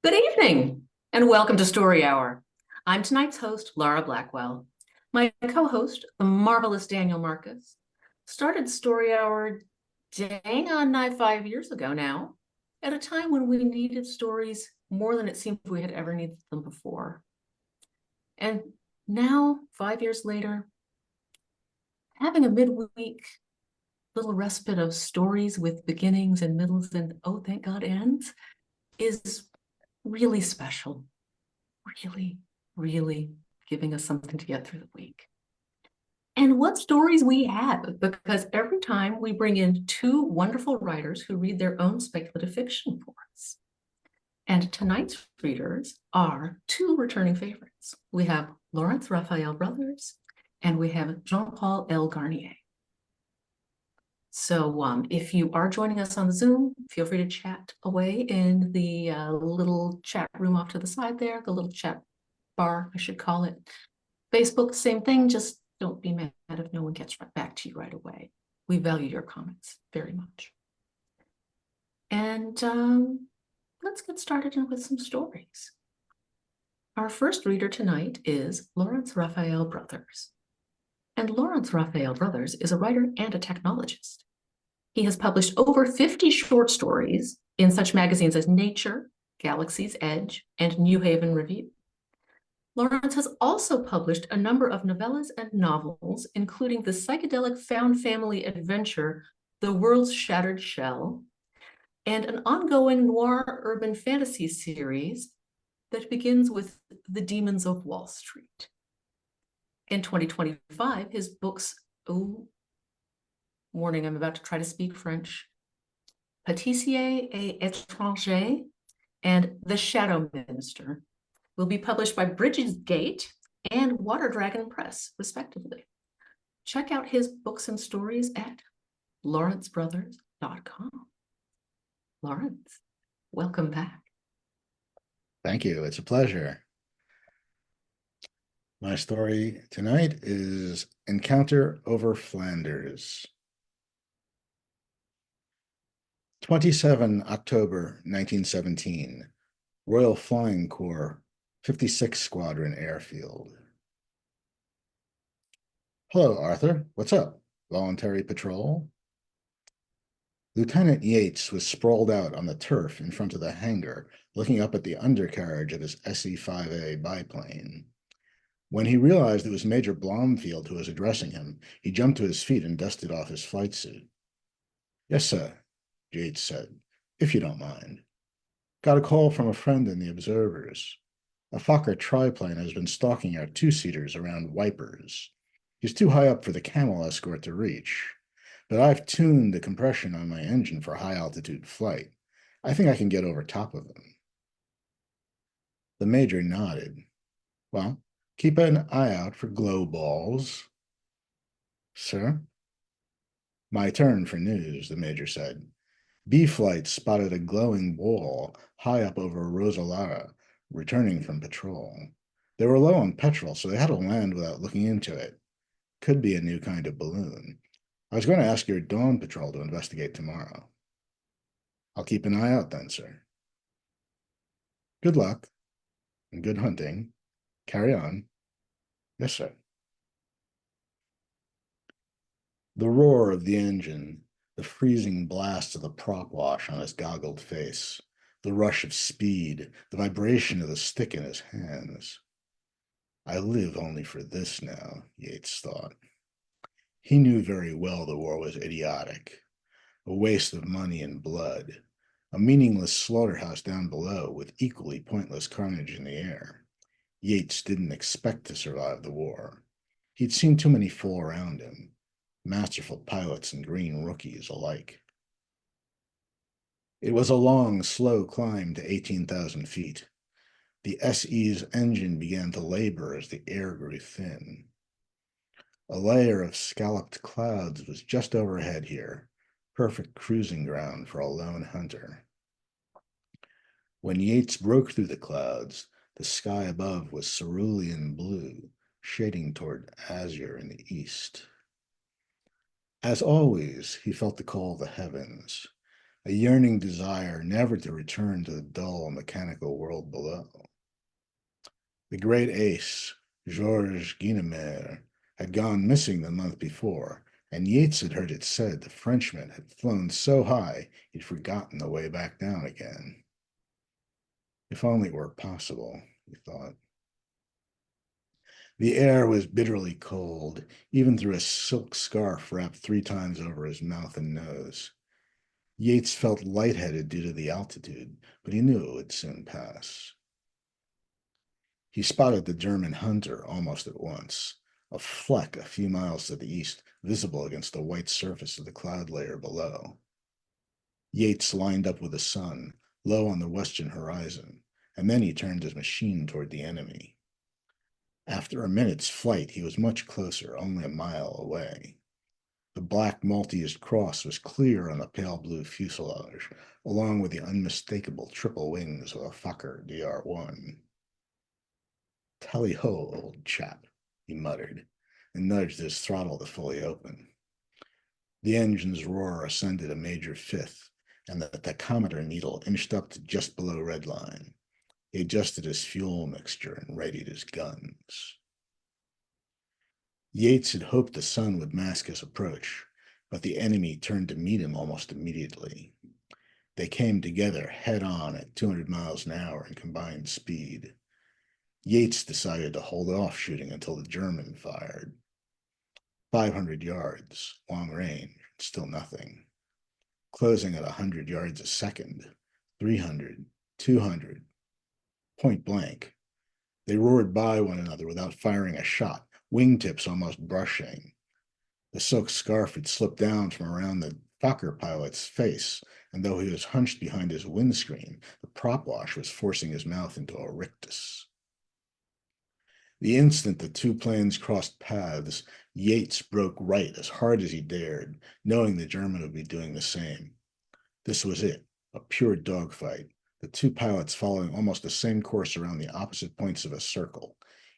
Good evening, and welcome to Story Hour. I'm tonight's host, Laura Blackwell. My co-host, the marvelous Daniel Marcus, started Story Hour dang on nigh 5 years ago now, at a time when we needed stories more than it seemed we had ever needed them before. And now, 5 years later, having a midweek little respite of stories with beginnings and middles and, oh, thank God, ends is really special. Really, really giving us something to get through the week. And what stories we have, because every time we bring in two wonderful writers who read their own speculative fiction for us. And tonight's readers are two returning favorites. We have Laurence Raphael brothers, and we have Jean-Paul L. Garnier. So if you are joining us on the Zoom, feel free to chat away in the little chat room off to the side there, the little chat bar, I should call it. Facebook, same thing, just don't be mad if no one gets right back to you right away. We value your comments very much. And let's get started with some stories. Our first reader tonight is Laurence Raphael Brothers. And Laurence Raphael Brothers is a writer and a technologist. He has published over 50 short stories in such magazines as Nature, Galaxy's Edge, and New Haven Review. Laurence has also published a number of novellas and novels, including the psychedelic found family adventure, The World's Shattered Shell, and an ongoing noir urban fantasy series that begins with The Demons of Wall Street. In 2025, his books, warning, I'm about to try to speak French, Pâtissier et Étranger, and The Shadow Minister, will be published by Bridges Gate and Water Dragon Press, respectively. Check out his books and stories at lawrencebrothers.com. Laurence, welcome back. Thank you. It's a pleasure. My story tonight is Encounter over Flanders. 27 October 1917, Royal Flying Corps, 56 Squadron Airfield. Hello, Arthur. What's up? Voluntary patrol? Lieutenant Yates was sprawled out on the turf in front of the hangar, looking up at the undercarriage of his SE-5A biplane. When he realized it was Major Blomfield who was addressing him, he jumped to his feet and dusted off his flight suit. Yes, sir, Yates said, if you don't mind. Got a call from a friend in the observers. A Fokker triplane has been stalking our two-seaters around Wipers. He's too high up for the Camel escort to reach, but I've tuned the compression on my engine for high-altitude flight. I think I can get over top of him. The major nodded. Well, keep an eye out for glow balls. Sir? My turn for news, the major said. B-Flight spotted a glowing ball high up over Rosalara, returning from patrol. They were low on petrol, so they had to land without looking into it. Could be a new kind of balloon. I was going to ask your dawn patrol to investigate tomorrow. I'll keep an eye out then, sir. Good luck and good hunting. Carry on. Yes, sir. The roar of the engine, the freezing blast of the prop wash on his goggled face, the rush of speed, the vibration of the stick in his hands. I live only for this now, Yates thought. He knew very well the war was idiotic, a waste of money and blood, a meaningless slaughterhouse down below with equally pointless carnage in the air. Yates didn't expect to survive the war. He'd seen too many fool around him, masterful pilots and green rookies alike. It was a long, slow climb to 18,000 feet. The SE's engine began to labor as the air grew thin. A layer of scalloped clouds was just overhead here, perfect cruising ground for a lone hunter. When Yates broke through the clouds, the sky above was cerulean blue, shading toward azure in the east. As always, he felt the call of the heavens. a yearning desire never to return to the dull mechanical world below. The great ace, Georges Guinemer, had gone missing the month before, and Yates had heard it said the Frenchman had flown so high he'd forgotten the way back down again. If only it were possible, he thought. The air was bitterly cold, even through a silk scarf wrapped 3 times over his mouth and nose. Yates felt lightheaded due to the altitude, but he knew it would soon pass. He spotted the German hunter almost at once, a fleck a few miles to the east, visible against the white surface of the cloud layer below. Yates lined up with the sun, low on the western horizon, and then he turned his machine toward the enemy. After a minute's flight, he was much closer, only a mile away. The black Maltese cross was clear on the pale blue fuselage, along with the unmistakable triple wings of a Fokker DR-1. Tally-ho, old chap, he muttered, and nudged his throttle to fully open. The engine's roar ascended a major fifth, and the tachometer needle inched up to just below redline. He adjusted his fuel mixture and readied his guns. Yates had hoped the sun would mask his approach, but the enemy turned to meet him almost immediately. They came together head-on at 200 miles an hour in combined speed. Yates decided to hold off shooting until the German fired. 500 yards, long range, still nothing. Closing at 100 yards a second, 300, 200, point blank. They roared by one another without firing a shot, wingtips almost brushing. The silk scarf had slipped down from around the Fokker pilot's face, and though he was hunched behind his windscreen, the prop wash was forcing his mouth into a rictus. The instant the 2 planes crossed paths, Yates broke right as hard as he dared, knowing the German would be doing the same. This was it, a pure dogfight, the 2 pilots following almost the same course around the opposite points of a circle,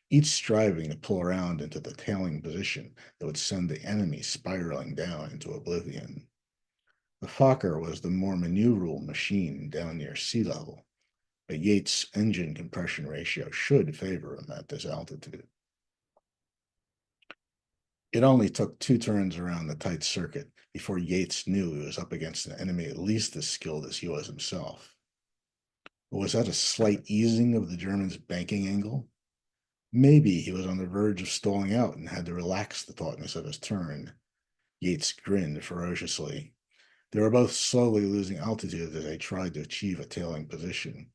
each striving to pull around into the tailing position that would send the enemy spiraling down into oblivion. The Fokker was the more maneuverable machine down near sea level, but Yates' engine compression ratio should favor him at this altitude. It only took 2 turns around the tight circuit before Yates knew he was up against an enemy at least as skilled as he was himself. But was that a slight easing of the German's banking angle? Maybe he was on the verge of stalling out and had to relax the tautness of his turn. Yates grinned ferociously. They were both slowly losing altitude as they tried to achieve a tailing position.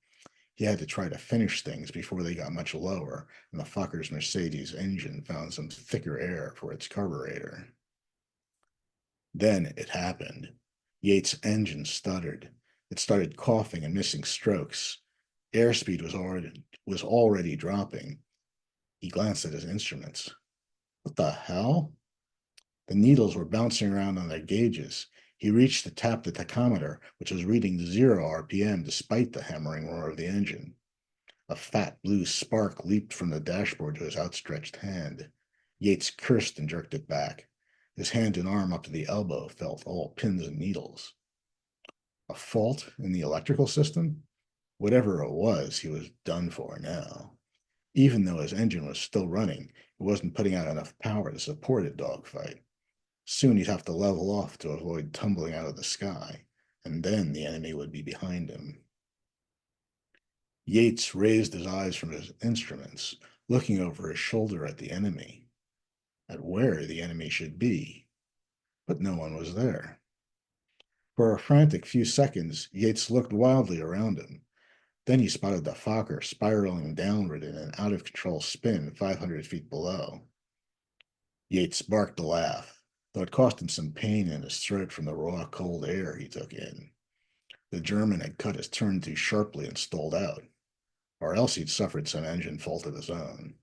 He had to try to finish things before they got much lower, and the Fokker's Mercedes engine found some thicker air for its carburetor. Then it happened. Yates' engine stuttered. It started coughing and missing strokes. Airspeed was already dropping. He glanced at his instruments. What the hell? The needles were bouncing around on their gauges. He reached to tap the tachometer, which was reading 0 RPM despite the hammering roar of the engine. A fat blue spark leaped from the dashboard to his outstretched hand. Yates cursed and jerked it back. His hand and arm up to the elbow felt all pins and needles. A fault in the electrical system? Whatever it was, he was done for now. Even though his engine was still running, it wasn't putting out enough power to support a dogfight. Soon he'd have to level off to avoid tumbling out of the sky, and then the enemy would be behind him. Yates raised his eyes from his instruments, looking over his shoulder at the enemy, at where the enemy should be, but no one was there. For a frantic few seconds, Yates looked wildly around him. Then he spotted the Fokker spiraling downward in an out-of-control spin 500 feet below. Yates barked a laugh, though it cost him some pain in his throat from the raw, cold air he took in. The German had cut his turn too sharply and stalled out, or else he'd suffered some engine fault of his own.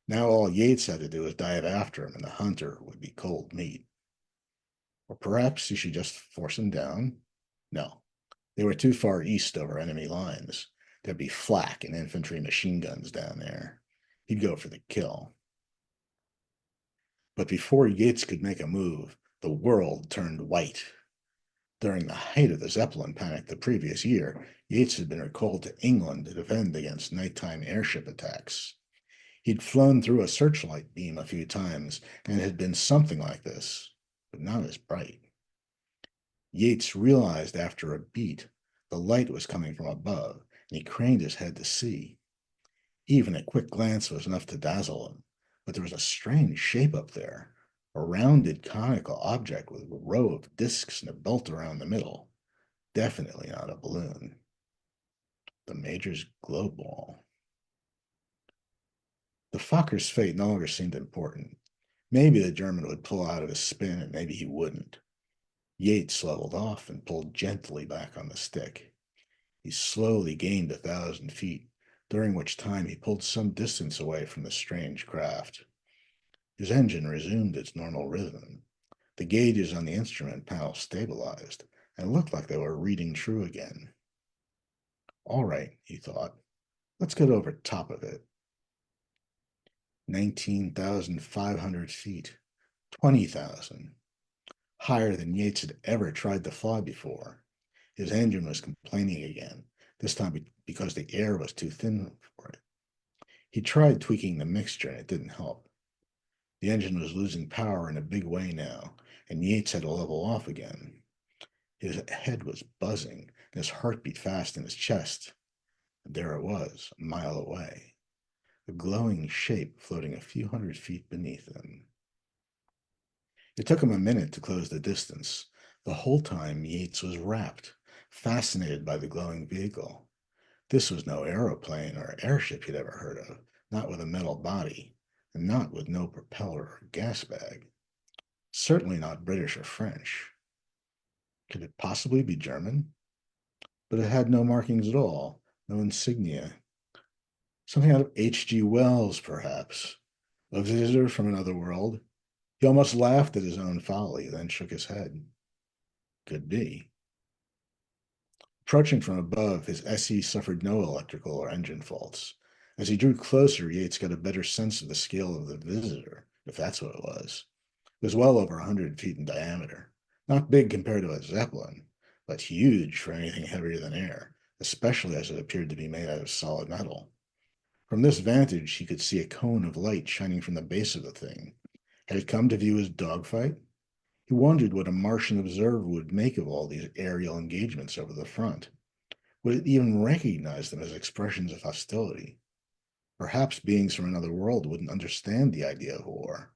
Now all Yates had to do was dive after him, and the hunter would be cold meat. Or perhaps he should just force him down? No, they were too far east over enemy lines. There'd be flak and infantry machine guns down there. He'd go for the kill. But before Yates could make a move, the world turned white. During the height of the Zeppelin panic the previous year, Yates had been recalled to England to defend against nighttime airship attacks. He'd flown through a searchlight beam a few times, and it had been something like this, but not as bright. Yates realized after a beat the light was coming from above, and he craned his head to see. Even a quick glance was enough to dazzle him, but there was a strange shape up there, a rounded conical object with a row of discs and a belt around the middle. Definitely not a balloon. The Major's glow ball. The Fokker's fate no longer seemed important. Maybe the German would pull out of his spin, and maybe he wouldn't. Yates leveled off and pulled gently back on the stick. He slowly gained 1,000 feet, during which time he pulled some distance away from the strange craft. His engine resumed its normal rhythm. The gauges on the instrument panel stabilized, and it looked like they were reading true again. All right, he thought, let's get over top of it. 19,500 feet, 20,000. Higher than Yates had ever tried to fly before. His engine was complaining again, this time because the air was too thin for it. He tried tweaking the mixture, and it didn't help. The engine was losing power in a big way now, and Yates had to level off again. His head was buzzing, and his heart beat fast in his chest. And there it was, a mile away, a glowing shape floating a few hundred feet beneath him. It took him a minute to close the distance. The whole time, Yates was rapt, fascinated by the glowing vehicle. This was no aeroplane or airship he'd ever heard of, not with a metal body, and not with no propeller or gas bag. Certainly not British or French. Could it possibly be German? But it had no markings at all, no insignia. Something out of H.G. Wells, perhaps. A visitor from another world. He almost laughed at his own folly, then shook his head. Could be. Approaching from above, his SE suffered no electrical or engine faults. As he drew closer, Yates got a better sense of the scale of the visitor, if that's what it was. It was well over 100 feet in diameter. Not big compared to a Zeppelin, but huge for anything heavier than air, especially as it appeared to be made out of solid metal. From this vantage, he could see a cone of light shining from the base of the thing. Had it come to view his dogfight? He wondered what a Martian observer would make of all these aerial engagements over the front. Would it even recognize them as expressions of hostility? Perhaps beings from another world wouldn't understand the idea of war.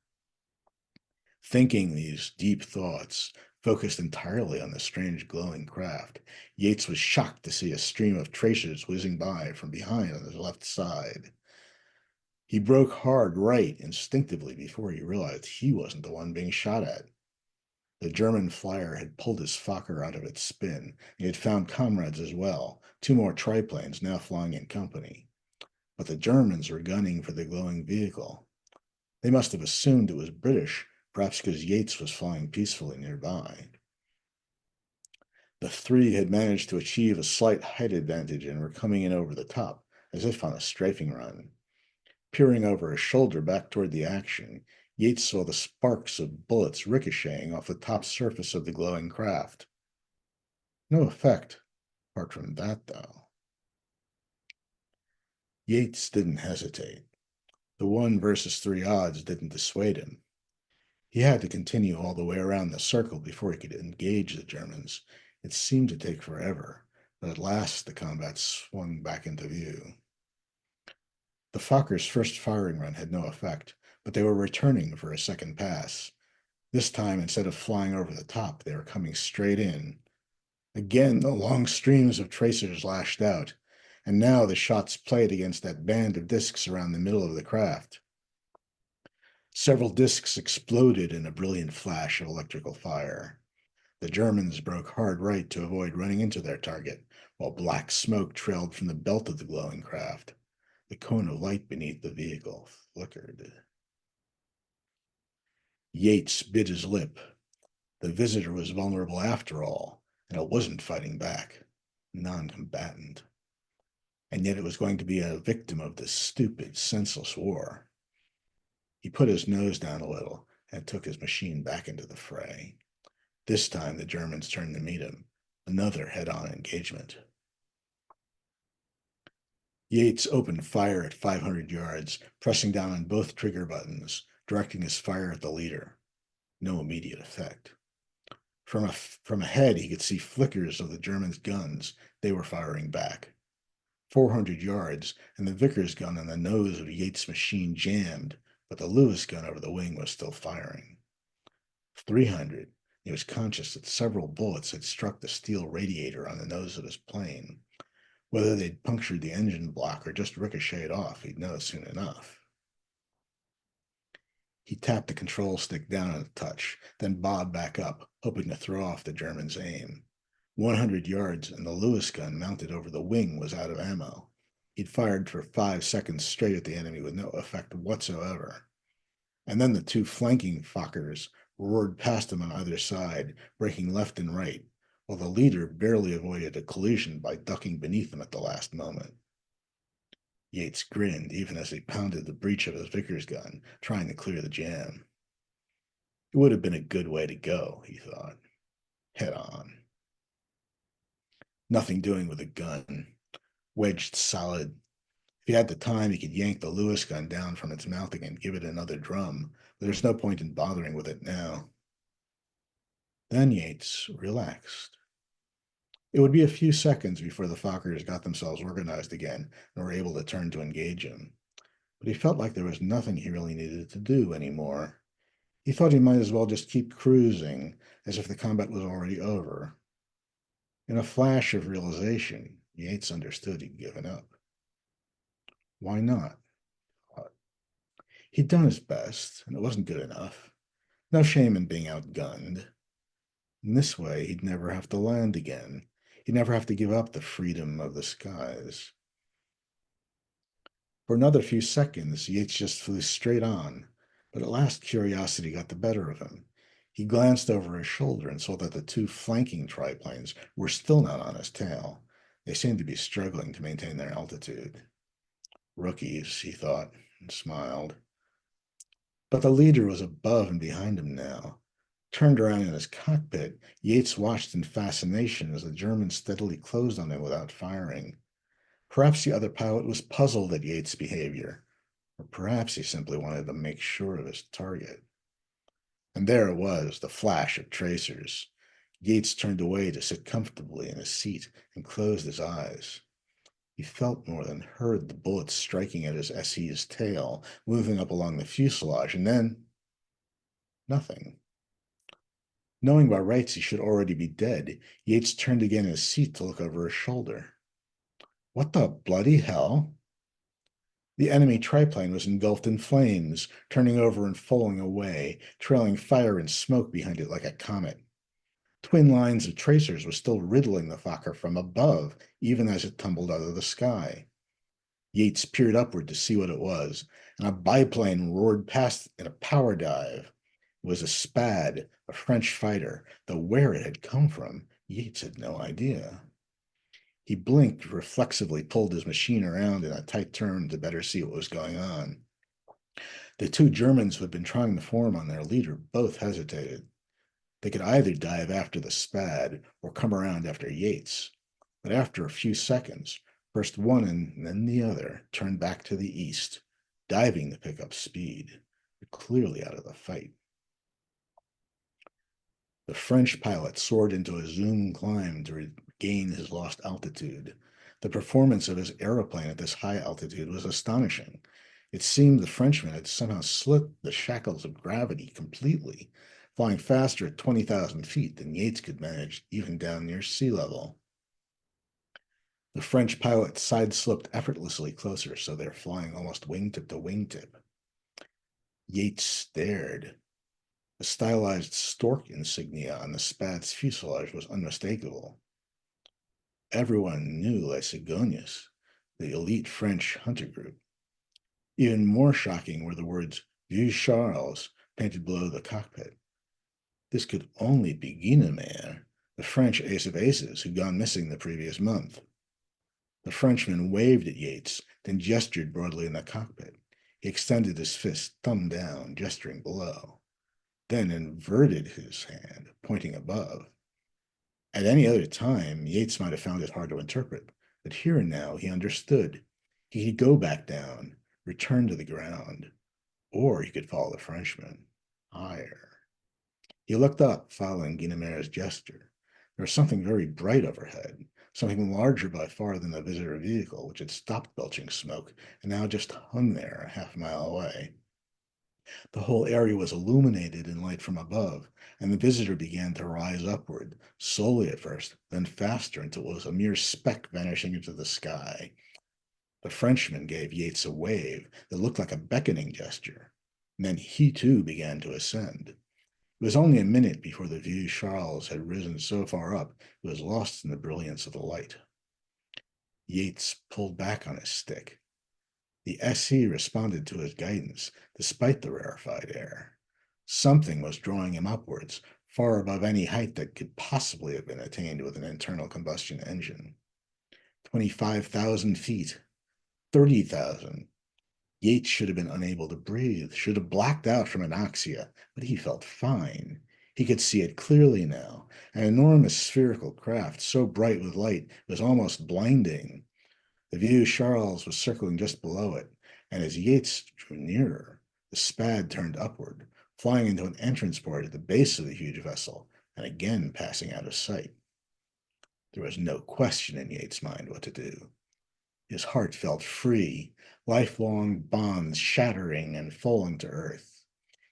Thinking these deep thoughts, focused entirely on the strange glowing craft, Yates was shocked to see a stream of tracers whizzing by from behind on his left side. He broke hard right instinctively before he realized he wasn't the one being shot at. The German flyer had pulled his Fokker out of its spin, and he had found comrades as well, two more triplanes now flying in company. But the Germans were gunning for the glowing vehicle. They must have assumed it was British, perhaps because Yates was flying peacefully nearby. The three had managed to achieve a slight height advantage and were coming in over the top, as if on a strafing run. Peering over his shoulder back toward the action, Yates saw the sparks of bullets ricocheting off the top surface of the glowing craft. No effect, apart from that, though. Yates didn't hesitate. The 1 versus 3 odds didn't dissuade him. He had to continue all the way around the circle before he could engage the Germans. It seemed to take forever, but at last the combat swung back into view. The Fokker's first firing run had no effect, but they were returning for a second pass. This time, instead of flying over the top, they were coming straight in. Again, the long streams of tracers lashed out, and now the shots played against that band of discs around the middle of the craft. Several discs exploded in a brilliant flash of electrical fire. The Germans broke hard right to avoid running into their target, while black smoke trailed from the belt of the glowing craft. The cone of light beneath the vehicle flickered. Yates bit his lip. The visitor was vulnerable after all, and it wasn't fighting back. Non-combatant. And yet it was going to be a victim of this stupid, senseless war. He put his nose down a little and took his machine back into the fray. This time the Germans turned to meet him. Another head-on engagement. Yates opened fire at 500 yards, pressing down on both trigger buttons, directing his fire at the leader. No immediate effect. From ahead, he could see flickers of the Germans' guns. They were firing back. 400 yards, and the Vickers gun on the nose of Yates' machine jammed, but the Lewis gun over the wing was still firing. 300, he was conscious that several bullets had struck the steel radiator on the nose of his plane. Whether they'd punctured the engine block or just ricocheted off, he'd know soon enough. He tapped the control stick down a touch, then bobbed back up, hoping to throw off the German's aim. 100 yards, and the Lewis gun mounted over the wing was out of ammo. He'd fired for 5 seconds straight at the enemy with no effect whatsoever. And then the two flanking Fokkers roared past him on either side, breaking left and right, while the leader barely avoided a collision by ducking beneath him at the last moment. Yates grinned even as he pounded the breech of his Vickers gun, trying to clear the jam. It would have been a good way to go, he thought. Head on. Nothing doing with a gun. Wedged solid. If he had the time, he could yank the Lewis gun down from its mounting and give it another drum, but there's no point in bothering with it now. Then Yates relaxed. It would be a few seconds before the Fokkers got themselves organized again and were able to turn to engage him. But he felt like there was nothing he really needed to do anymore. He thought he might as well just keep cruising, as if the combat was already over. In a flash of realization, Yates understood he'd given up. Why not? He'd done his best, and it wasn't good enough. No shame in being outgunned. In this way, he'd never have to land again. He'd never have to give up the freedom of the skies. For another few seconds, Yates just flew straight on, but at last curiosity got the better of him. He glanced over his shoulder and saw that the two flanking triplanes were still not on his tail. They seemed to be struggling to maintain their altitude. Rookies, he thought, and smiled. But the leader was above and behind him now. Turned around in his cockpit, Yates watched in fascination as the Germans steadily closed on him without firing. Perhaps the other pilot was puzzled at Yates' behavior, or perhaps he simply wanted to make sure of his target. And there it was, the flash of tracers. Yates turned away to sit comfortably in his seat and closed his eyes. He felt more than heard the bullets striking at his SE's tail, moving up along the fuselage, and then nothing. Knowing by rights he should already be dead, Yates turned again in his seat to look over his shoulder. What the bloody hell? The enemy triplane was engulfed in flames, turning over and falling away, trailing fire and smoke behind it like a comet. Twin lines of tracers were still riddling the Fokker from above, even as it tumbled out of the sky. Yates peered upward to see what it was, and a biplane roared past in a power dive. It was a Spad, a French fighter, though where it had come from, Yates had no idea. He blinked, reflexively pulled his machine around in a tight turn to better see what was going on. The two Germans who had been trying to form on their leader both hesitated. They could either dive after the Spad or come around after Yates. But after a few seconds, first one and then the other turned back to the east, diving to pick up speed. They're clearly out of the fight. The French pilot soared into a zoom climb to regain his lost altitude. The performance of his aeroplane at this high altitude was astonishing. It seemed the Frenchman had somehow slit the shackles of gravity completely, flying faster at 20,000 feet than Yates could manage even down near sea level. The French pilot side-slipped effortlessly closer, so they're flying almost wingtip to wingtip. Yates stared. The stylized stork insignia on the Spad's fuselage was unmistakable. Everyone knew Les Cigognes, the elite French hunter group. Even more shocking were the words Vieux Charles painted below the cockpit. This could only be Guynemer, the French ace of aces who'd gone missing the previous month. The Frenchman waved at Yates, then gestured broadly in the cockpit. He extended his fist, thumb down, gesturing below. then inverted his hand, pointing above. At any other time, Yates might have found it hard to interpret, but here and now he understood. He could go back down, return to the ground, or he could follow the Frenchman higher. He looked up, following Guinemer's gesture. There was something very bright overhead, something larger by far than the visitor vehicle, which had stopped belching smoke and now just hung there a half-mile away. The whole area was illuminated in light from above, and the visitor began to rise upward, slowly at first, then faster until it was a mere speck vanishing into the sky. The Frenchman gave Yates a wave that looked like a beckoning gesture, and then he too began to ascend. It was only a minute before the Vieux Charles had risen so far up it was lost in the brilliance of the light. Yates pulled back on his stick. The SC responded to his guidance, despite the rarefied air. Something was drawing him upwards, far above any height that could possibly have been attained with an internal combustion engine. 25,000 feet, 30,000. Yates should have been unable to breathe, should have blacked out from anoxia, but he felt fine. He could see it clearly now, an enormous spherical craft so bright with light it was almost blinding. The Vieux Charles was circling just below it, and as Yates drew nearer, the Spad turned upward, flying into an entrance port at the base of the huge vessel, and again passing out of sight. There was no question in Yates' mind what to do. His heart felt free, lifelong bonds shattering and falling to earth.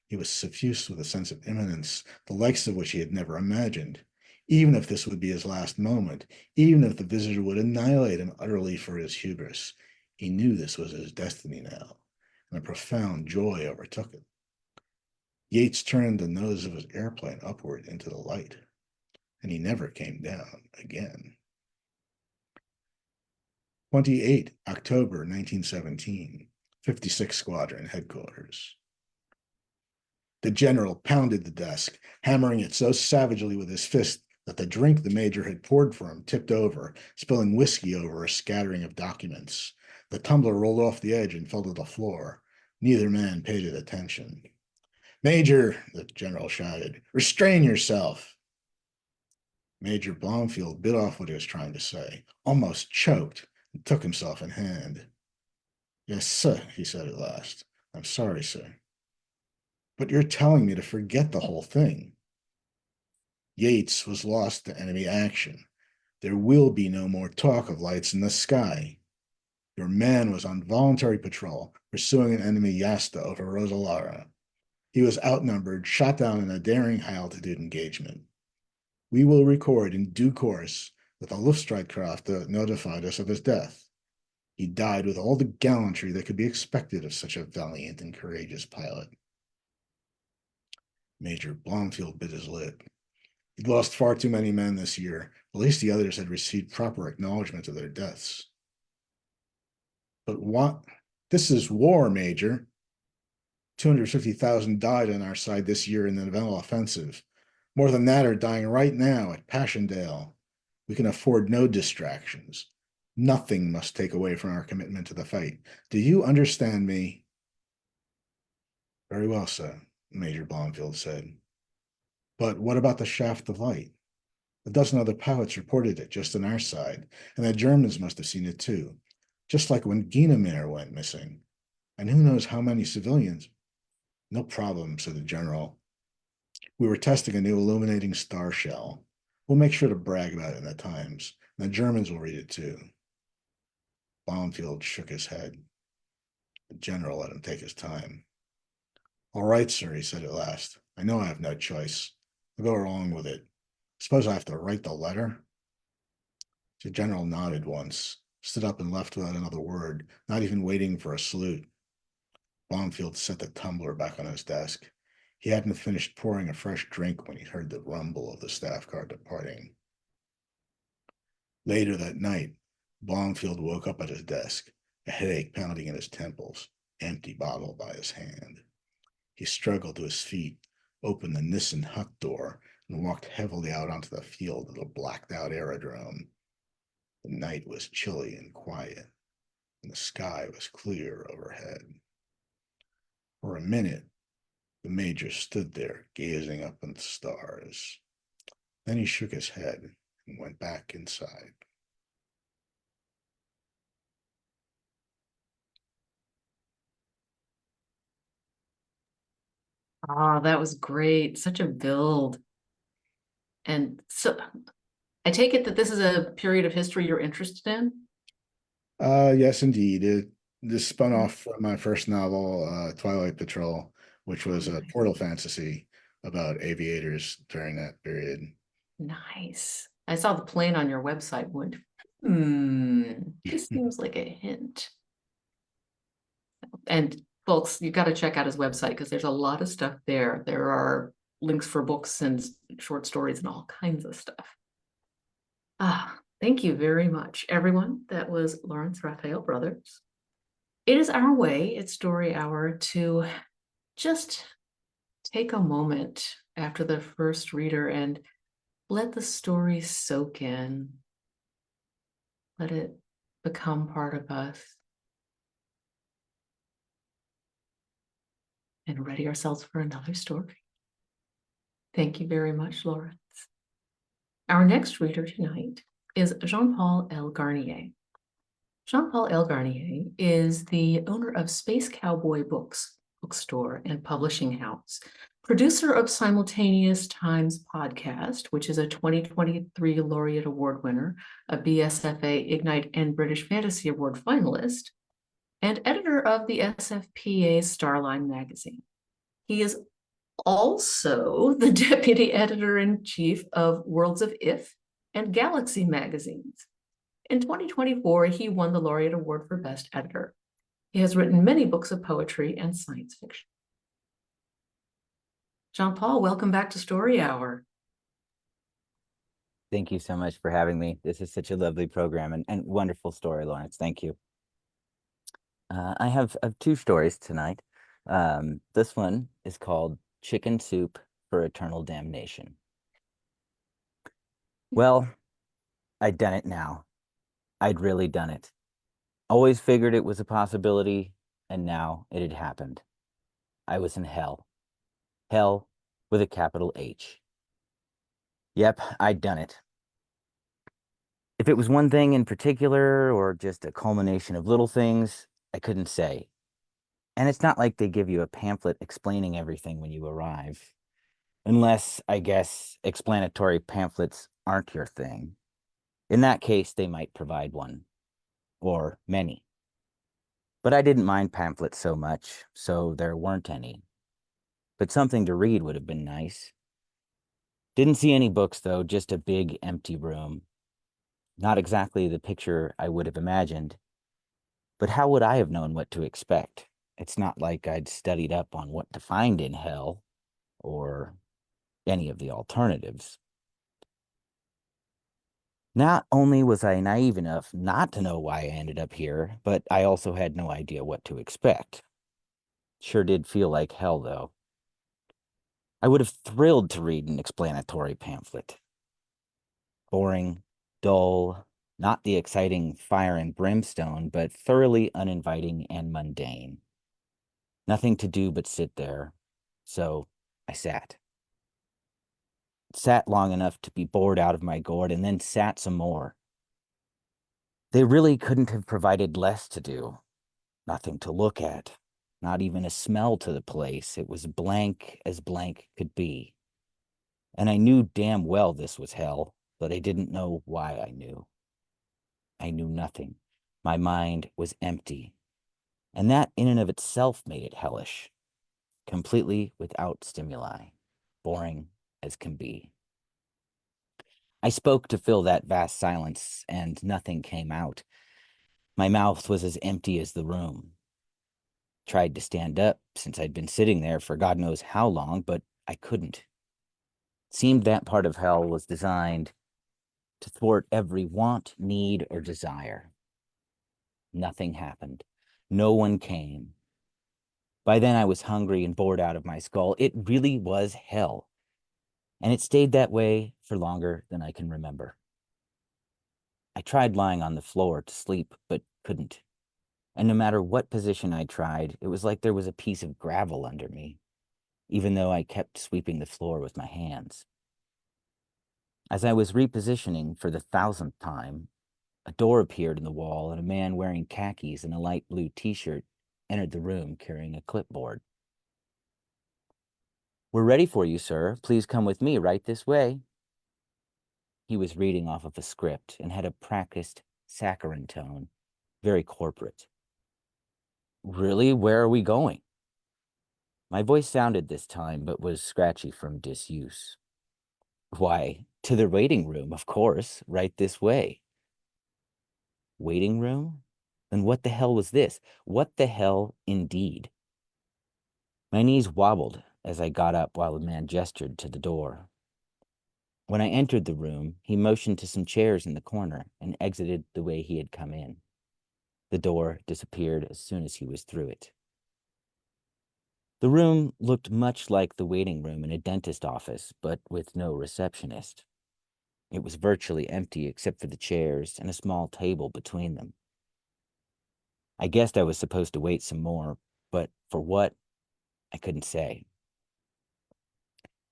He was suffused with a sense of imminence, the likes of which he had never imagined. Even if this would be his last moment, even if the visitor would annihilate him utterly for his hubris, he knew this was his destiny now, and a profound joy overtook it. Yates turned the nose of his airplane upward into the light, and he never came down again. 28 October 1917, 56th Squadron Headquarters. The general pounded the desk, hammering it so savagely with his fist that the drink the major had poured for him tipped over, spilling whiskey over a scattering of documents. The tumbler rolled off the edge and fell to the floor. Neither man paid it attention. "Major," the general shouted, "restrain yourself." Major Blomfield bit off what he was trying to say, almost choked, and took himself in hand. "Yes, sir," he said at last. "I'm sorry, sir." "But you're telling me to forget the whole thing." Yates was lost to enemy action. There will be no more talk of lights in the sky. Your man was on voluntary patrol, pursuing an enemy Yasta over Rosalara. He was outnumbered, shot down in a daring high-altitude engagement. We will record in due course that the Luftstreitkräfte notified us of his death. He died with all the gallantry that could be expected of such a valiant and courageous pilot. Major Blomfield bit his lip. He'd lost far too many men this year. At least the others had received proper acknowledgement of their deaths. But what? This is war, Major. 250,000 died on our side this year in the Nivelle offensive. More than that are dying right now at Passchendaele. We can afford no distractions. Nothing must take away from our commitment to the fight. Do you understand me? Very well, sir, Major Blomfield said. But what about the shaft of light? A dozen other pilots reported it just on our side, and the Germans must have seen it too, just like when Garnier went missing. And who knows how many civilians? No problem, said the general. We were testing a new illuminating star shell. We'll make sure to brag about it in the Times, and the Germans will read it too. Blomfield shook his head. The general let him take his time. All right, sir, he said at last. I know I have no choice. I'll go along with it. Suppose I have to write the letter? The general nodded once, stood up and left without another word, not even waiting for a salute. Blomfield set the tumbler back on his desk. He hadn't finished pouring a fresh drink when he heard the rumble of the staff car departing. Later that night, Blomfield woke up at his desk, a headache pounding in his temples, empty bottle by his hand. He struggled to his feet, opened the Nissen hut door, and walked heavily out onto the field of the blacked-out aerodrome. The night was chilly and quiet, and the sky was clear overhead. For a minute, The major stood there, gazing up at the stars. Then he shook his head and went back inside. Oh, that was great. Such a build. And so I take it that this is a period of history you're interested in? Yes, indeed. This spun off from my first novel, Twilight Patrol, which was a portal fantasy about aviators during that period. Nice. I saw the plane on your website. Went, this seems like a hint. And folks, you got to check out his website because there's a lot of stuff there. There are links for books and short stories and all kinds of stuff. Thank you very much, everyone. That was Laurence Raphael Brothers. It is our way at Story Hour to just take a moment after the first reader and let the story soak in. Let it become part of us. And ready ourselves for another story. Thank you very much, Laurence. Our next reader tonight is Jean-Paul L. Garnier. Jean-Paul L. Garnier is the owner of Space Cowboy Books, bookstore and publishing house, producer of Simultaneous Times podcast, which is a 2023 Laureate Award winner, a BSFA Ignite and British Fantasy Award finalist, and editor of the SFPA's Starline magazine. He is also the deputy editor-in-chief of Worlds of If and Galaxy magazines. In 2024, he won the Laureate Award for Best Editor. He has written many books of poetry and science fiction. Jean-Paul, welcome back to Story Hour. Thank you so much for having me. This is such a lovely program and wonderful story, Laurence. Thank you. I have two stories tonight. This one is called Chicken Soup for Eternal Damnation. Well, I'd done it now. I'd really done it. Always figured it was a possibility, and now it had happened. I was in hell. Hell with a capital H. Yep, I'd done it. If it was one thing in particular or just a culmination of little things, I couldn't say. And it's not like they give you a pamphlet explaining everything when you arrive. Unless, I guess, explanatory pamphlets aren't your thing. In that case, they might provide one. Or many. But I didn't mind pamphlets so much, so there weren't any. But something to read would have been nice. Didn't see any books, though, just a big, empty room. Not exactly the picture I would have imagined. But how would I have known what to expect? It's not like I'd studied up on what to find in hell, or any of the alternatives. Not only was I naive enough not to know why I ended up here, but I also had no idea what to expect. Sure did feel like hell, though. I would have thrilled to read an explanatory pamphlet. Boring, dull, not the exciting fire and brimstone, but thoroughly uninviting and mundane. Nothing to do but sit there, so I sat. Sat long enough to be bored out of my gourd, and then sat some more. They really couldn't have provided less to do. Nothing to look at. Not even a smell to the place. It was blank as blank could be. And I knew damn well this was hell, but I didn't know why I knew. I knew nothing. My mind was empty. And that in and of itself made it hellish. Completely without stimuli. Boring as can be. I spoke to fill that vast silence, and nothing came out. My mouth was as empty as the room. Tried to stand up, since I'd been sitting there for God knows how long, but I couldn't. Seemed that part of hell was designed to thwart every want, need, or desire. Nothing happened. No one came. By then I was hungry and bored out of my skull. It really was hell. And it stayed that way for longer than I can remember. I tried lying on the floor to sleep, but couldn't. And no matter what position I tried, it was like there was a piece of gravel under me. even though I kept sweeping the floor with my hands. As I was repositioning for the 1,000th time, a door appeared in the wall and a man wearing khakis and a light blue t-shirt entered the room carrying a clipboard. "We're ready for you, sir. Please come with me right this way." He was reading off of a script and had a practiced saccharine tone, very corporate. "Really? Where are we going?" My voice sounded this time, but was scratchy from disuse. "Why, to the waiting room, of course, right this way." Waiting room? Then what the hell was this? What the hell indeed? My knees wobbled as I got up while the man gestured to the door. When I entered the room, he motioned to some chairs in the corner and exited the way he had come in. The door disappeared as soon as he was through it. The room looked much like the waiting room in a dentist office, but with no receptionist. It was virtually empty except for the chairs and a small table between them. I guessed I was supposed to wait some more, but for what, I couldn't say.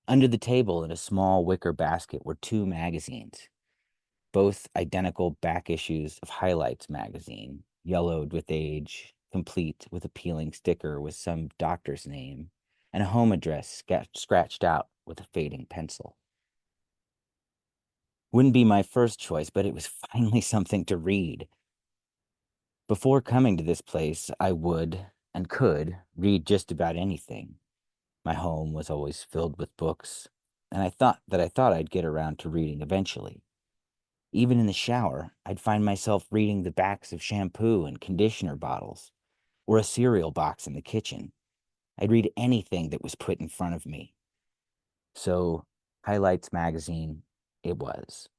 Under the table in a small wicker basket were 2 magazines, both identical back issues of Highlights magazine, yellowed with age, complete with a peeling sticker with some doctor's name, and a home address scratched out with a fading pencil. Wouldn't be my first choice, but it was finally something to read. Before coming to this place, I would and could read just about anything. My home was always filled with books, and I thought I'd get around to reading eventually. Even in the shower, I'd find myself reading the backs of shampoo and conditioner bottles, or a cereal box in the kitchen. I'd read anything that was put in front of me. So, Highlights magazine, it was.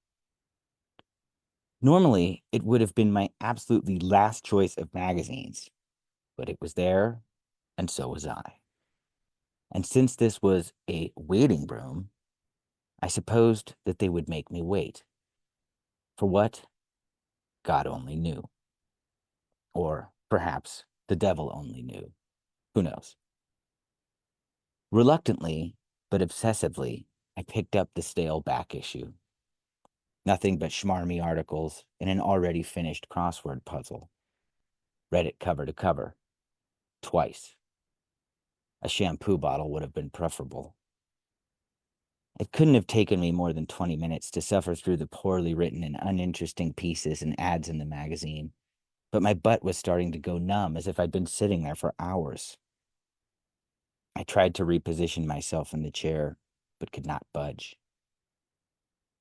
Normally, it would have been my absolutely last choice of magazines, but it was there, and so was I. And since this was a waiting room, I supposed that they would make me wait. For what? God only knew. Or perhaps the devil only knew. Who knows? Reluctantly, but obsessively, I picked up the stale back issue. Nothing but schmarmy articles and an already finished crossword puzzle. Read it cover to cover. Twice. A shampoo bottle would have been preferable. It couldn't have taken me more than 20 minutes to suffer through the poorly written and uninteresting pieces and ads in the magazine, but my butt was starting to go numb as if I'd been sitting there for hours. I tried to reposition myself in the chair, but could not budge.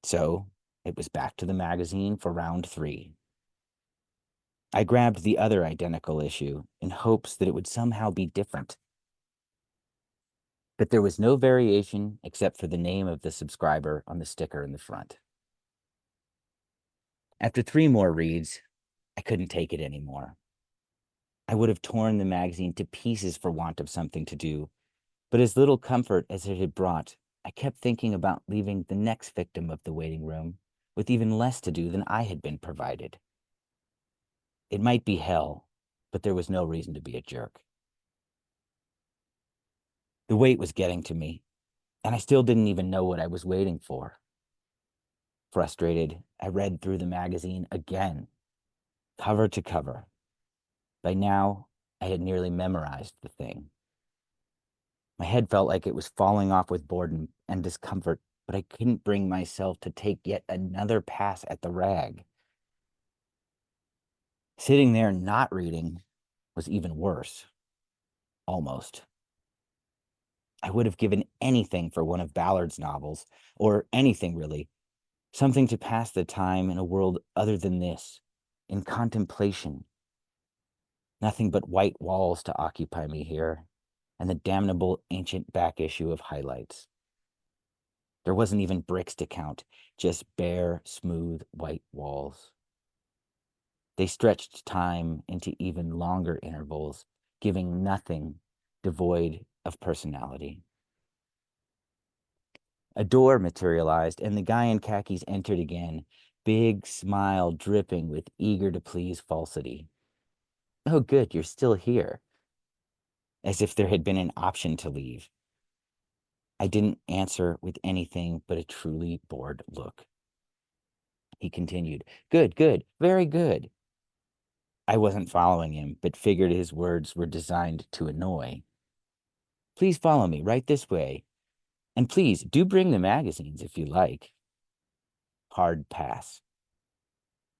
So it was back to the magazine for round 3. I grabbed the other identical issue in hopes that it would somehow be different. But there was no variation except for the name of the subscriber on the sticker in the front. After 3 more reads, I couldn't take it anymore. I would have torn the magazine to pieces for want of something to do, but as little comfort as it had brought, I kept thinking about leaving the next victim of the waiting room with even less to do than I had been provided. It might be hell, but there was no reason to be a jerk. The wait was getting to me, and I still didn't even know what I was waiting for. Frustrated, I read through the magazine again, cover to cover. By now, I had nearly memorized the thing. My head felt like it was falling off with boredom and discomfort, but I couldn't bring myself to take yet another pass at the rag. Sitting there not reading was even worse. Almost. I would have given anything for one of Ballard's novels, or anything really. Something to pass the time in a world other than this, in contemplation. Nothing but white walls to occupy me here, and the damnable ancient back issue of Highlights. There wasn't even bricks to count, just bare, smooth, white walls. They stretched time into even longer intervals, giving nothing, devoid of personality. A door materialized, and the guy in khakis entered again, big smile dripping with eager-to-please falsity. "Oh, good, you're still here." As if there had been an option to leave. I didn't answer with anything but a truly bored look. He continued, "Good, good, very good." I wasn't following him, but figured his words were designed to annoy. "Please follow me right this way. And please do bring the magazines if you like." Hard pass.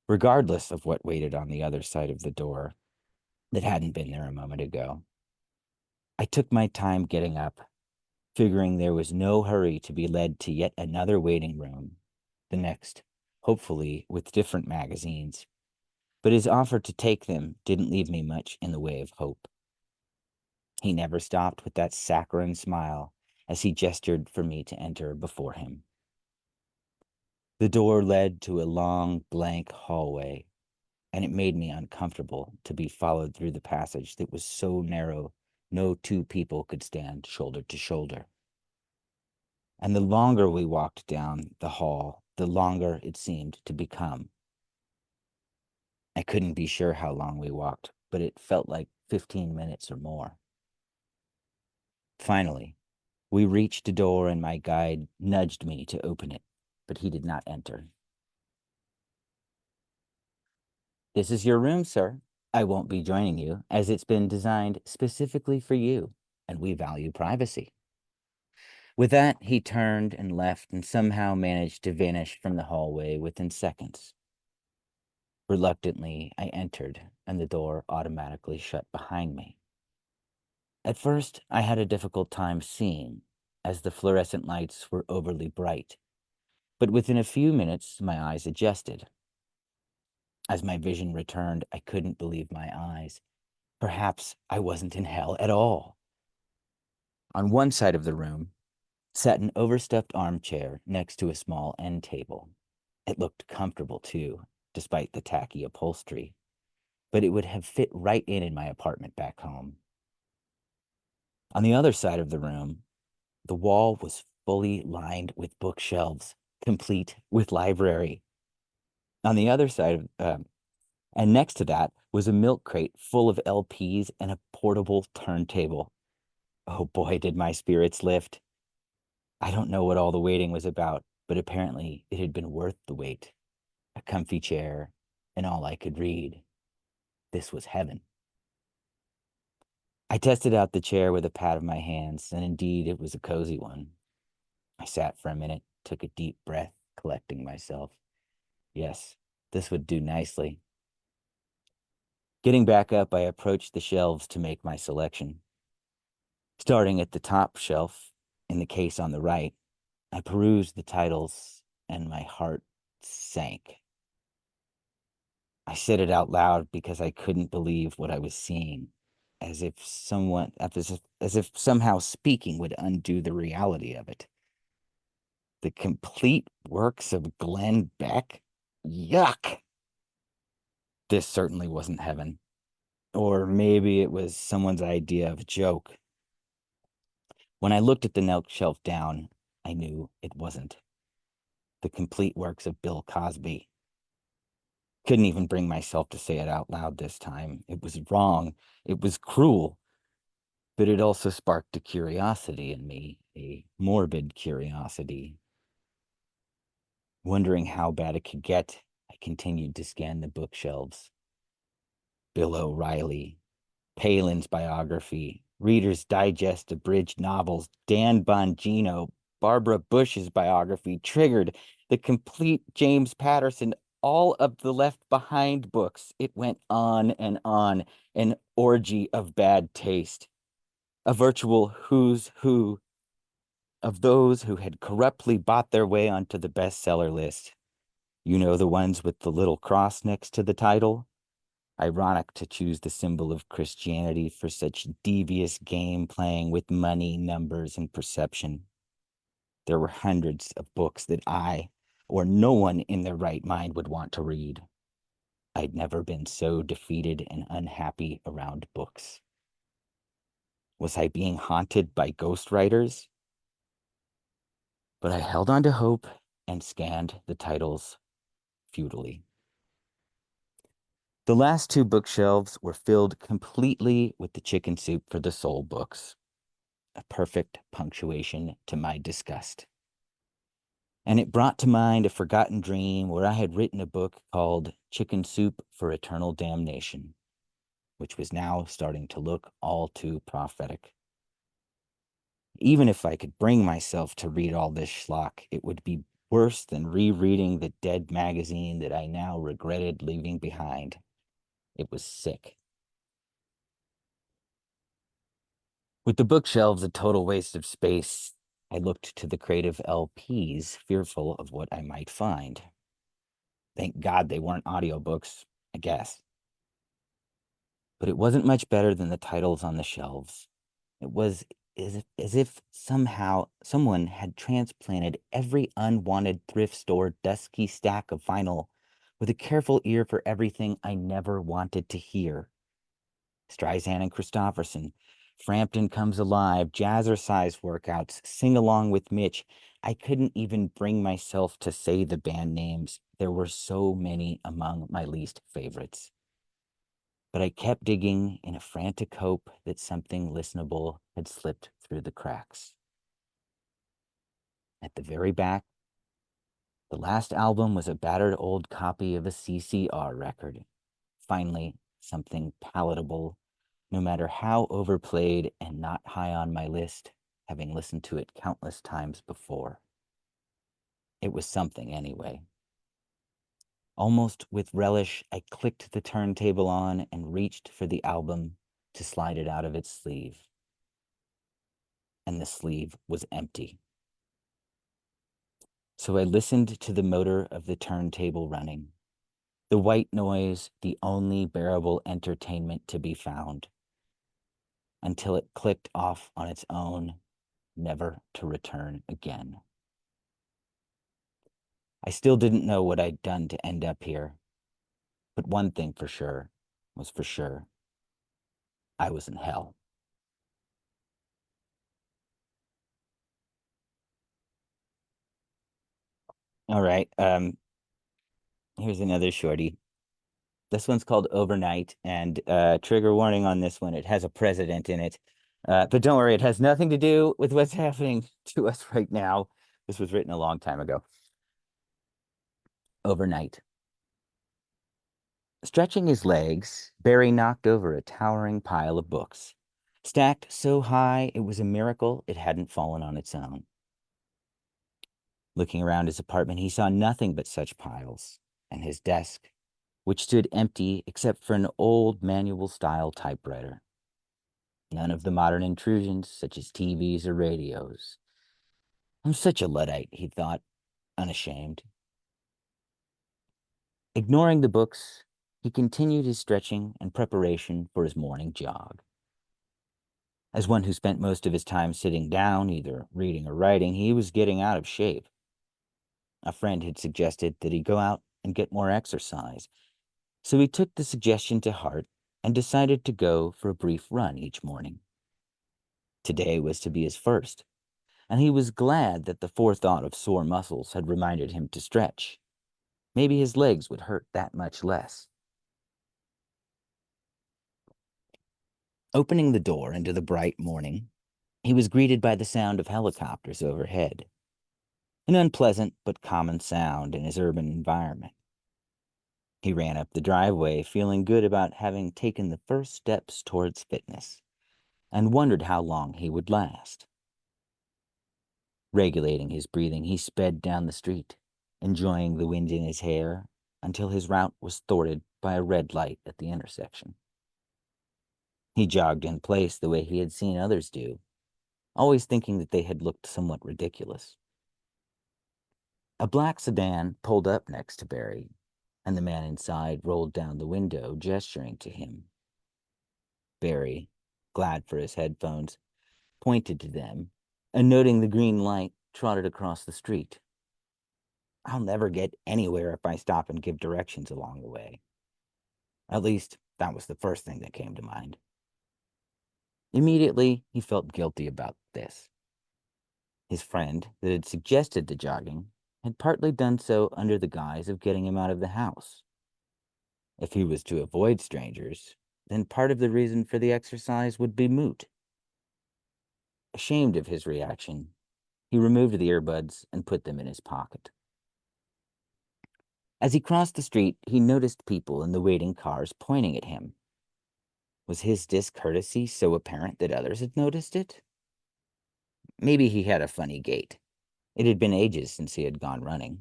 Regardless of what waited on the other side of the door that hadn't been there a moment ago. I took my time getting up, figuring there was no hurry to be led to yet another waiting room, the next, hopefully with different magazines. But his offer to take them didn't leave me much in the way of hope. He never stopped with that saccharine smile as he gestured for me to enter before him. The door led to a long, blank hallway, and it made me uncomfortable to be followed through the passage that was so narrow no two people could stand shoulder to shoulder. And the longer we walked down the hall, the longer it seemed to become. I couldn't be sure how long we walked, but it felt like 15 minutes or more. Finally, we reached a door and my guide nudged me to open it, but he did not enter. "This is your room, sir. I won't be joining you, as it's been designed specifically for you, and we value privacy." With that, he turned and left and somehow managed to vanish from the hallway within seconds. Reluctantly, I entered, and the door automatically shut behind me. At first, I had a difficult time seeing, as the fluorescent lights were overly bright, but within a few minutes, my eyes adjusted. As my vision returned, I couldn't believe my eyes. Perhaps I wasn't in hell at all. On one side of the room sat an overstuffed armchair next to a small end table. It looked comfortable, too, despite the tacky upholstery, but it would have fit right in my apartment back home. On the other side of the room, the wall was fully lined with bookshelves, complete with library. On the other side and next to that was a milk crate full of LPs and a portable turntable. Oh boy, did my spirits lift. I don't know what all the waiting was about, but apparently it had been worth the wait. A comfy chair, and all I could read. This was heaven. I tested out the chair with a pat of my hands, and indeed it was a cozy one. I sat for a minute, took a deep breath, collecting myself. Yes, this would do nicely. Getting back up, I approached the shelves to make my selection. Starting at the top shelf, in the case on the right, I perused the titles, and my heart sank. I said it out loud because I couldn't believe what I was seeing, as if somehow speaking would undo the reality of it. The complete works of Glenn Beck? Yuck! This certainly wasn't heaven. Or maybe it was someone's idea of a joke. When I looked at the next shelf down, I knew it wasn't. The complete works of Bill Cosby. Couldn't even bring myself to say it out loud this time. It was wrong. It was cruel. But it also sparked a curiosity in me, a morbid curiosity. Wondering how bad it could get, I continued to scan the bookshelves. Bill O'Reilly, Palin's biography, Reader's Digest abridged novels, Dan Bongino, Barbara Bush's biography, Triggered, the complete James Patterson, all of the Left Behind books. It went on, an orgy of bad taste. A virtual who's who of those who had corruptly bought their way onto the bestseller list. You know, the ones with the little cross next to the title? Ironic to choose the symbol of Christianity for such devious game playing with money, numbers, and perception. There were hundreds of books that I, or no one in their right mind, would want to read. I'd never been so defeated and unhappy around books. Was I being haunted by ghostwriters? But I held on to hope and scanned the titles futilely. The last two bookshelves were filled completely with the Chicken Soup for the Soul books. a perfect punctuation to my disgust. And it brought to mind a forgotten dream where I had written a book called Chicken Soup for Eternal Damnation, which was now starting to look all too prophetic. Even if I could bring myself to read all this schlock, it would be worse than rereading the dead magazine that I now regretted leaving behind. It was sick. With the bookshelves a total waste of space, I looked to the creative LPs, fearful of what I might find. Thank God they weren't audiobooks, I guess. But it wasn't much better than the titles on the shelves. It was as if somehow someone had transplanted every unwanted thrift store dusky stack of vinyl with a careful ear for everything I never wanted to hear. Streisand and Christopherson, Frampton Comes Alive, Jazzercise workouts, Sing Along with Mitch. I couldn't even bring myself to say the band names. There were so many among my least favorites. But I kept digging in a frantic hope that something listenable had slipped through the cracks. At the very back, the last album was a battered old copy of a CCR record. Finally, something palatable, no matter how overplayed and not high on my list, having listened to it countless times before. It was something anyway. Almost with relish, I clicked the turntable on and reached for the album to slide it out of its sleeve. And the sleeve was empty. So I listened to the motor of the turntable running, the white noise, the only bearable entertainment to be found, until it clicked off on its own, never to return again. I still didn't know what I'd done to end up here, but one thing for sure was for sure. I was in hell. All right, here's another shorty. This one's called Overnight, and trigger warning on this one. It has a president in it. But don't worry, it has nothing to do with what's happening to us right now. This was written a long time ago. Overnight. Stretching his legs, Barry knocked over a towering pile of books. Stacked so high, it was a miracle it hadn't fallen on its own. Looking around his apartment, he saw nothing but such piles, and his desk, which stood empty except for an old manual-style typewriter. None of the modern intrusions, such as TVs or radios. I'm such a Luddite, he thought, unashamed. Ignoring the books, he continued his stretching and preparation for his morning jog. As one who spent most of his time sitting down, either reading or writing, he was getting out of shape. A friend had suggested that he go out and get more exercise, so he took the suggestion to heart and decided to go for a brief run each morning. Today was to be his first, and he was glad that the forethought of sore muscles had reminded him to stretch. Maybe his legs would hurt that much less. Opening the door into the bright morning, he was greeted by the sound of helicopters overhead, an unpleasant but common sound in his urban environment. He ran up the driveway, feeling good about having taken the first steps towards fitness, and wondered how long he would last. Regulating his breathing, he sped down the street, enjoying the wind in his hair, until his route was thwarted by a red light at the intersection. He jogged in place the way he had seen others do, always thinking that they had looked somewhat ridiculous. A black sedan pulled up next to Barry, and the man inside rolled down the window, gesturing to him. Barry, glad for his headphones, pointed to them, and noting the green light, trotted across the street. I'll never get anywhere if I stop and give directions along the way. At least, that was the first thing that came to mind. Immediately, he felt guilty about this. His friend that had suggested the jogging had partly done so under the guise of getting him out of the house. If he was to avoid strangers, then part of the reason for the exercise would be moot. Ashamed of his reaction, he removed the earbuds and put them in his pocket. As he crossed the street, he noticed people in the waiting cars pointing at him. Was his discourtesy so apparent that others had noticed it? Maybe he had a funny gait. It had been ages since he had gone running.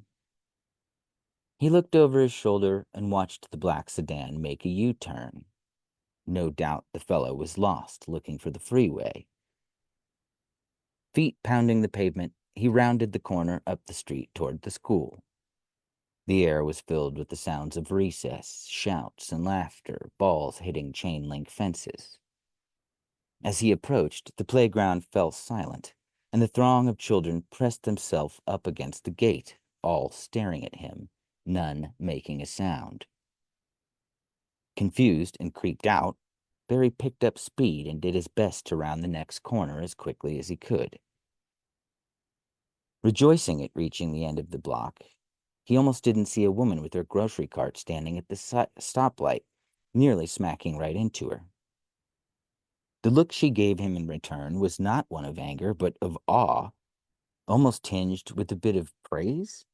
He looked over his shoulder and watched the black sedan make a U-turn. No doubt the fellow was lost, looking for the freeway. Feet pounding the pavement, he rounded the corner up the street toward the school. The air was filled with the sounds of recess, shouts, and laughter, balls hitting chain-link fences. As he approached, the playground fell silent, and the throng of children pressed themselves up against the gate, all staring at him, none making a sound. Confused and creeped out, Barry picked up speed and did his best to round the next corner as quickly as he could. Rejoicing at reaching the end of the block, he almost didn't see a woman with her grocery cart standing at the stoplight, nearly smacking right into her. The look she gave him in return was not one of anger, but of awe, almost tinged with a bit of praise.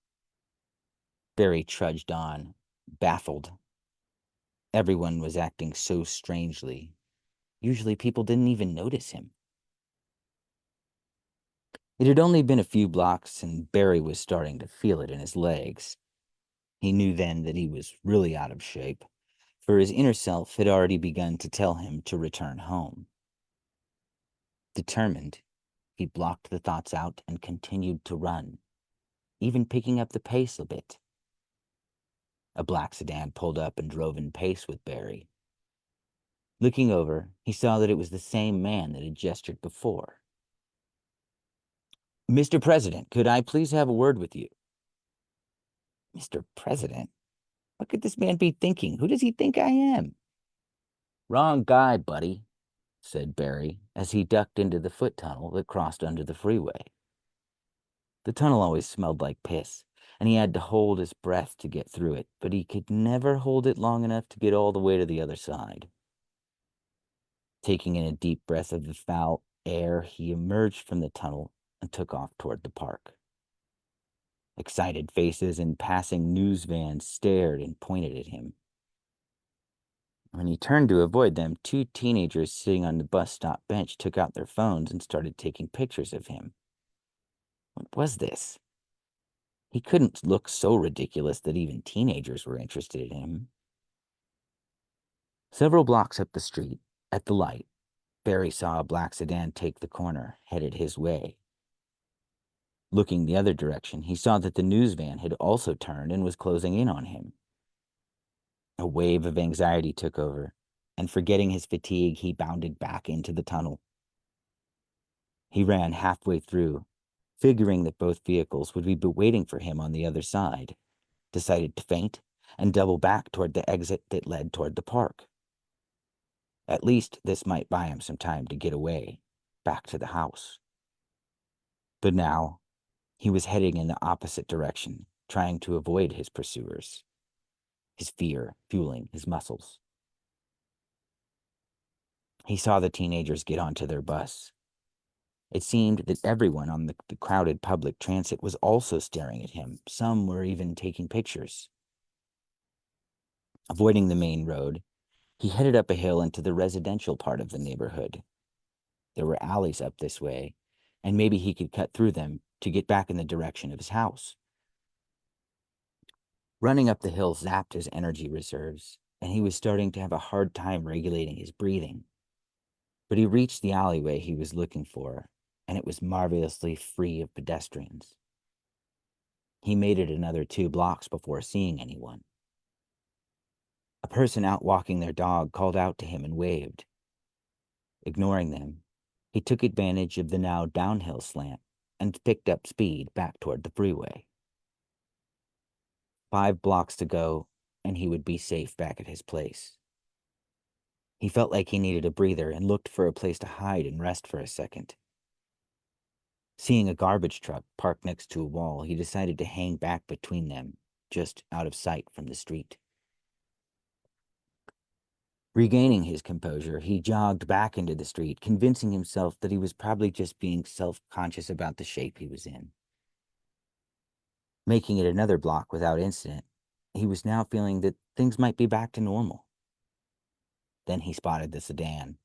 Barry trudged on, baffled. Everyone was acting so strangely. Usually people didn't even notice him. It had only been a few blocks, and Barry was starting to feel it in his legs. He knew then that he was really out of shape, for his inner self had already begun to tell him to return home. Determined, he blocked the thoughts out and continued to run, even picking up the pace a bit. A black sedan pulled up and drove in pace with Barry. Looking over, he saw that it was the same man that had gestured before. "Mr. President, could I please have a word with you?" Mr. President? What could this man be thinking? Who does he think I am? Wrong guy, buddy, said Barry as he ducked into the foot tunnel that crossed under the freeway. The tunnel always smelled like piss, and he had to hold his breath to get through it, but he could never hold it long enough to get all the way to the other side. Taking in a deep breath of the foul air, he emerged from the tunnel and took off toward the park. Excited faces and passing news vans stared and pointed at him. When he turned to avoid them, two teenagers sitting on the bus stop bench took out their phones and started taking pictures of him. What was this? He couldn't look so ridiculous that even teenagers were interested in him. Several blocks up the street, at the light, Barry saw a black sedan take the corner, headed his way. Looking the other direction, he saw that the news van had also turned and was closing in on him. A wave of anxiety took over, and forgetting his fatigue, he bounded back into the tunnel. He ran halfway through, figuring that both vehicles would be waiting for him on the other side, decided to faint and double back toward the exit that led toward the park. At least this might buy him some time to get away, back to the house. But now, he was heading in the opposite direction, trying to avoid his pursuers, his fear fueling his muscles. He saw the teenagers get onto their bus. It seemed that everyone on the crowded public transit was also staring at him. Some were even taking pictures. Avoiding the main road, he headed up a hill into the residential part of the neighborhood. There were alleys up this way, and maybe he could cut through them to get back in the direction of his house. Running up the hill zapped his energy reserves, and he was starting to have a hard time regulating his breathing. But he reached the alleyway he was looking for, and it was marvelously free of pedestrians. He made it another 2 blocks before seeing anyone. A person out walking their dog called out to him and waved. Ignoring them, he took advantage of the now downhill slant and picked up speed back toward the freeway. 5 blocks to go, and he would be safe back at his place. He felt like he needed a breather and looked for a place to hide and rest for a second. Seeing a garbage truck parked next to a wall, he decided to hang back between them, just out of sight from the street. Regaining his composure, he jogged back into the street, convincing himself that he was probably just being self-conscious about the shape he was in. Making it another block without incident, he was now feeling that things might be back to normal. Then he spotted the sedan.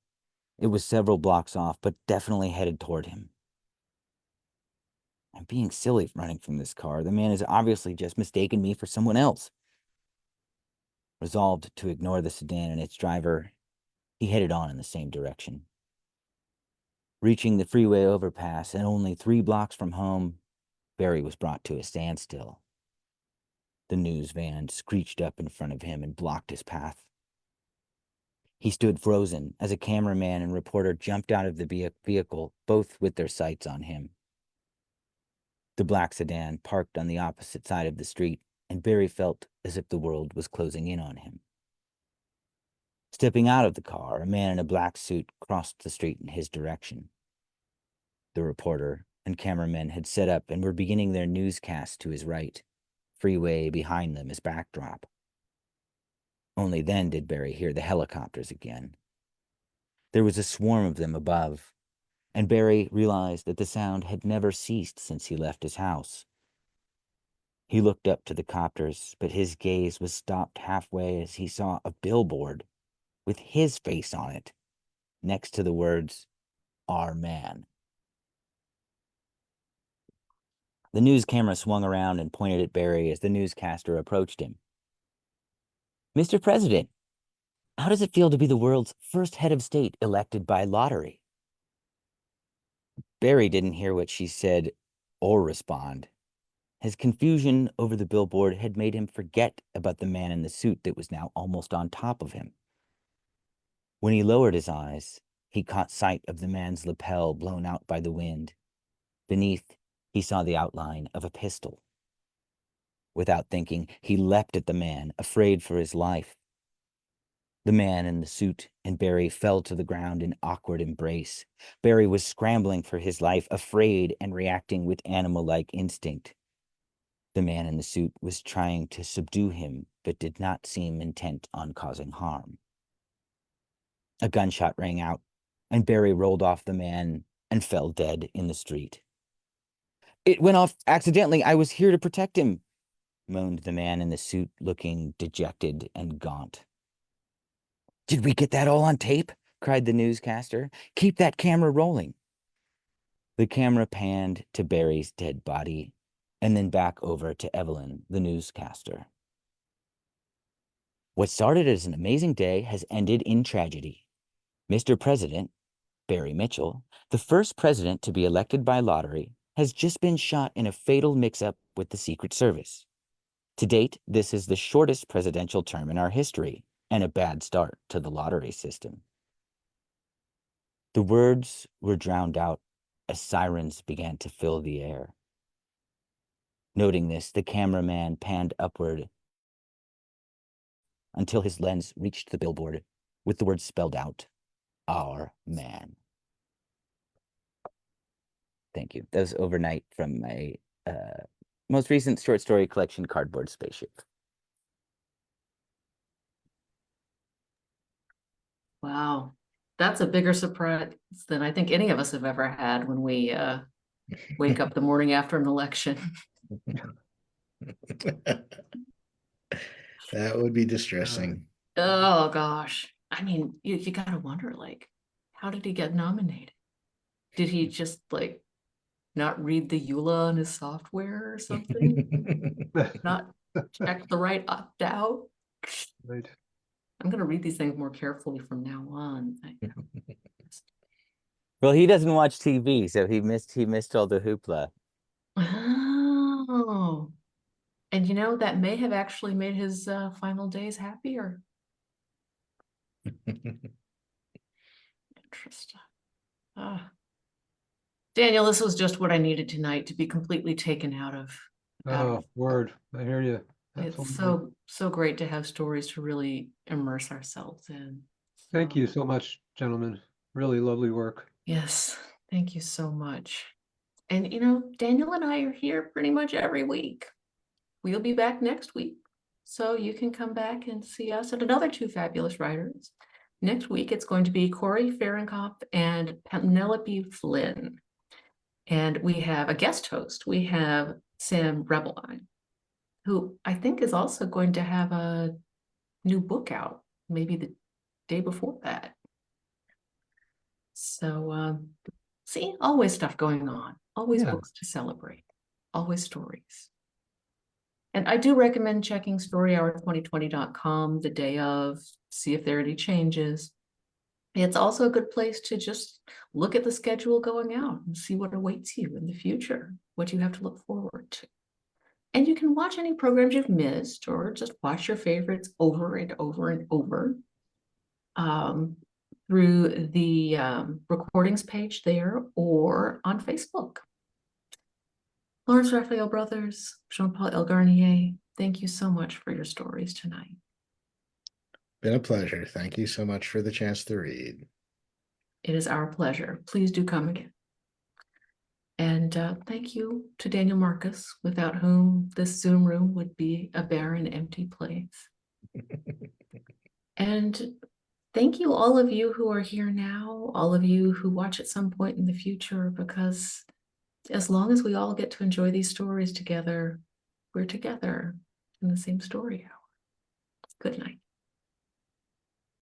It was several blocks off, but definitely headed toward him. I'm being silly running from this car. The man has obviously just mistaken me for someone else. Resolved to ignore the sedan and its driver, he headed on in the same direction. Reaching the freeway overpass and only 3 blocks from home, Barry was brought to a standstill. The news van screeched up in front of him and blocked his path. He stood frozen as a cameraman and reporter jumped out of the vehicle, both with their sights on him. The black sedan parked on the opposite side of the street, and Barry felt as if the world was closing in on him. Stepping out of the car, a man in a black suit crossed the street in his direction. The reporter and cameramen had set up and were beginning their newscast to his right, freeway behind them as backdrop. Only then did Barry hear the helicopters again. There was a swarm of them above, and Barry realized that the sound had never ceased since he left his house. He looked up to the copters, but his gaze was stopped halfway as he saw a billboard with his face on it, next to the words, "Our Man." The news camera swung around and pointed at Barry as the newscaster approached him. "Mr. President, how does it feel to be the world's first head of state elected by lottery?" Barry didn't hear what she said or respond. His confusion over the billboard had made him forget about the man in the suit that was now almost on top of him. When he lowered his eyes, he caught sight of the man's lapel blown out by the wind. Beneath, he saw the outline of a pistol. Without thinking, he leapt at the man, afraid for his life. The man in the suit and Barry fell to the ground in awkward embrace. Barry was scrambling for his life, afraid and reacting with animal-like instinct. The man in the suit was trying to subdue him, but did not seem intent on causing harm. A gunshot rang out, and Barry rolled off the man and fell dead in the street. "It went off accidentally. I was here to protect him," moaned the man in the suit, looking dejected and gaunt. "Did we get that all on tape?" cried the newscaster. "Keep that camera rolling." The camera panned to Barry's dead body, and then back over to Evelyn, the newscaster. "What started as an amazing day has ended in tragedy. Mr. President, Barry Mitchell, the first president to be elected by lottery, has just been shot in a fatal mix-up with the Secret Service. To date, this is the shortest presidential term in our history, and a bad start to the lottery system." The words were drowned out as sirens began to fill the air. Noting this, the cameraman panned upward until his lens reached the billboard with the words spelled out, "Our Man." Thank you. That was Overnight from my most recent short story collection, Cardboard Spaceship. Wow. That's a bigger surprise than I think any of us have ever had when we wake up the morning after an election. That would be distressing. Oh gosh. I mean, you gotta wonder, like, how did he get nominated? Did he just like not read the EULA on his software or something? Not check the right opt-out? Right. I'm gonna read these things more carefully from now on. Well, he doesn't watch TV, so he missed all the hoopla. Oh, and you know, that may have actually made his final days happier. Interesting. Daniel, this was just what I needed tonight to be completely taken out of. Oh, word. I hear you. It's Absolutely. so great to have stories to really immerse ourselves in. Thank you so much, gentlemen. Really lovely work. Yes, thank you so much. And you know, Daniel and I are here pretty much every week. We'll be back next week, so you can come back and see us and another two fabulous writers Next week, it's going to be Corey Fahrenkopf and Penelope Flynn. And we have a guest host. We have Sam Rebelline, who I think is also going to have a new book out, maybe the day before that. So, see, always stuff going on, always Yeah. books to celebrate, always stories. And I do recommend checking storyhour2020.com the day of, see if there are any changes. It's also a good place to just look at the schedule going out and see what awaits you in the future, what you have to look forward to. And you can watch any programs you've missed or just watch your favorites over and over and over through the recordings page there or on Facebook. Laurence Raphael Brothers, Jean-Paul L. Garnier, thank you so much for your stories tonight. Been a pleasure. Thank you so much for the chance to read. It is our pleasure. Please do come again. And thank you to Daniel Marcus, without whom this Zoom room would be a barren, empty place. And thank you, all of you who are here now, all of you who watch at some point in the future, because as long as we all get to enjoy these stories together, we're together in the same story hour. Good night.